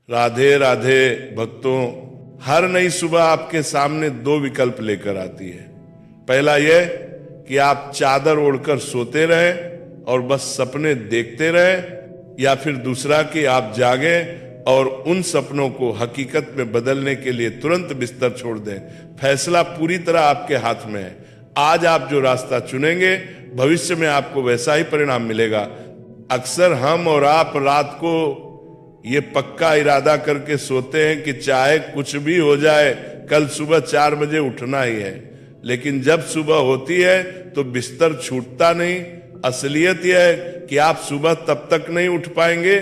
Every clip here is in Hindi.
राधे राधे भक्तों, हर नई सुबह आपके सामने दो विकल्प लेकर आती है। पहला यह कि आप चादर ओढ़कर सोते रहे और बस सपने देखते रहे, या फिर दूसरा कि आप जागें और उन सपनों को हकीकत में बदलने के लिए तुरंत बिस्तर छोड़ दें। फैसला पूरी तरह आपके हाथ में है। आज आप जो रास्ता चुनेंगे, भविष्य में आपको वैसा ही परिणाम मिलेगा। अक्सर हम और आप रात को ये पक्का इरादा करके सोते हैं कि चाहे कुछ भी हो जाए, कल सुबह 4 बजे उठना ही है। लेकिन जब सुबह होती है तो बिस्तर छूटता नहीं। असलियत यह है कि आप सुबह तब तक नहीं उठ पाएंगे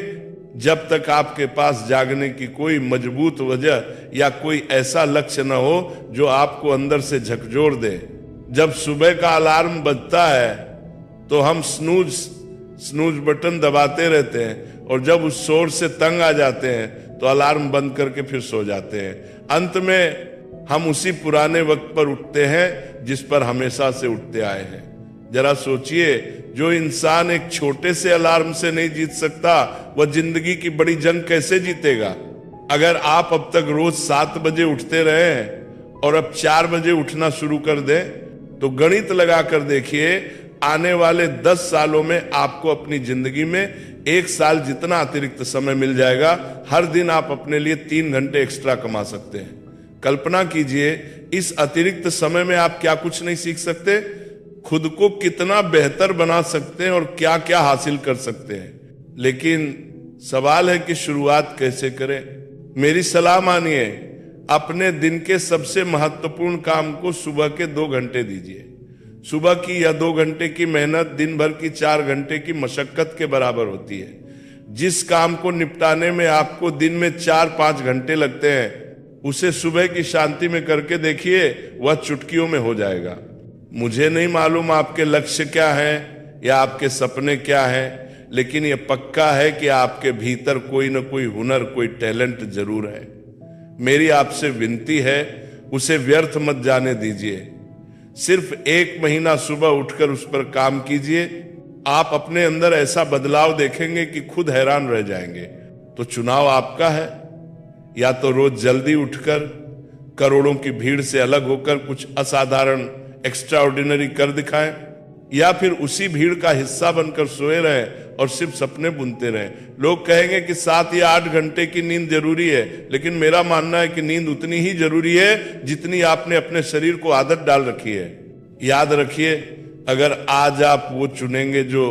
जब तक आपके पास जागने की कोई मजबूत वजह या कोई ऐसा लक्ष्य न हो जो आपको अंदर से झकझोर दे। जब सुबह का अलार्म बजता है तो हम स्नूज बटन दबाते रहते हैं, और जब उस शोर से तंग आ जाते हैं तो अलार्म बंद करके फिर सो जाते हैं। अंत में हम उसी पुराने वक्त पर उठते हैं जिस पर हमेशा से उठते आए हैं। जरा सोचिए, जो इंसान एक छोटे से अलार्म से नहीं जीत सकता, वह जिंदगी की बड़ी जंग कैसे जीतेगा। अगर आप अब तक रोज 7 बजे उठते रहे हैं और अब 4 बजे उठना शुरू कर दें, तो गणित लगाकर देखिए, आने वाले 10 सालों में आपको अपनी जिंदगी में 1 साल जितना अतिरिक्त समय मिल जाएगा। हर दिन आप अपने लिए 3 घंटे एक्स्ट्रा कमा सकते हैं। कल्पना कीजिए, इस अतिरिक्त समय में आप क्या कुछ नहीं सीख सकते, खुद को कितना बेहतर बना सकते हैं और क्या क्या हासिल कर सकते हैं। लेकिन सवाल है कि शुरुआत कैसे करें। मेरी सलाह मानिए, अपने दिन के सबसे महत्वपूर्ण काम को सुबह के 2 घंटे दीजिए। सुबह की या 2 घंटे की मेहनत दिन भर की 4 घंटे की मशक्कत के बराबर होती है। जिस काम को निपटाने में आपको दिन में 4-5 घंटे लगते हैं, उसे सुबह की शांति में करके देखिए, वह चुटकियों में हो जाएगा। मुझे नहीं मालूम आपके लक्ष्य क्या हैं या आपके सपने क्या हैं, लेकिन यह पक्का है कि आपके भीतर कोई न कोई हुनर, कोई टैलेंट जरूर है। मेरी आपसे विनती है, उसे व्यर्थ मत जाने दीजिए। सिर्फ 1 महीना सुबह उठकर उस पर काम कीजिए। आप अपने अंदर ऐसा बदलाव देखेंगे कि खुद हैरान रह जाएंगे। तो चुनाव आपका है, या तो रोज जल्दी उठकर करोड़ों की भीड़ से अलग होकर कुछ असाधारण एक्स्ट्राऑर्डिनरी कर दिखाएं, या फिर उसी भीड़ का हिस्सा बनकर सोए रहें और सिर्फ सपने बुनते रहें। लोग कहेंगे कि 7 या 8 घंटे की नींद जरूरी है, लेकिन मेरा मानना है कि नींद उतनी ही जरूरी है जितनी आपने अपने शरीर को आदत डाल रखी है। याद रखिए, अगर आज आप वो चुनेंगे जो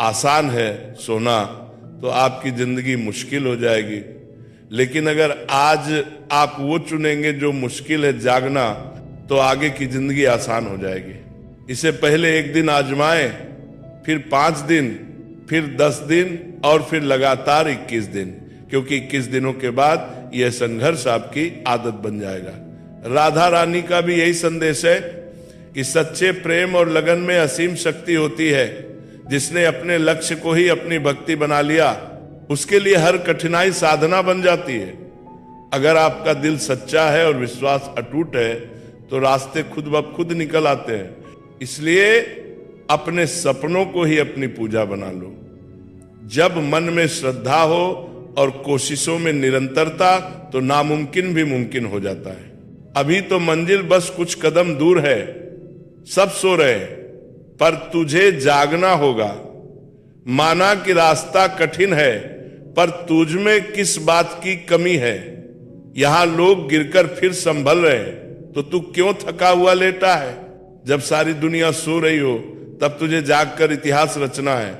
आसान है सोना, तो आपकी जिंदगी मुश्किल हो जाएगी। लेकिन अगर आज आप वो चुनेंगे जो मुश्किल है जागना, तो आगे की जिंदगी आसान हो जाएगी। इसे पहले 1 दिन आजमाएं, फिर 5 दिन, फिर 10 दिन और फिर लगातार 21 दिन, क्योंकि 21 दिनों के बाद यह संघर्ष आपकी आदत बन जाएगा। राधा रानी का भी यही संदेश है कि सच्चे प्रेम और लगन में असीम शक्ति होती है। जिसने अपने लक्ष्य को ही अपनी भक्ति बना लिया, उसके लिए हर कठिनाई साधना बन जाती है। अगर आपका दिल सच्चा है और विश्वास अटूट है, तो रास्ते खुद ब खुद निकल आते हैं। इसलिए अपने सपनों को ही अपनी पूजा बना लो। जब मन में श्रद्धा हो और कोशिशों में निरंतरता, तो नामुमकिन भी मुमकिन हो जाता है। अभी तो मंजिल बस कुछ कदम दूर है, सब सो रहे हैं, पर तुझे जागना होगा। माना कि रास्ता कठिन है, पर तुझ में किस बात की कमी है। यहां लोग गिरकर फिर संभल रहे हैं, तो तू क्यों थका हुआ लेटा है। जब सारी दुनिया सो रही हो, तब तुझे जागकर इतिहास रचना है।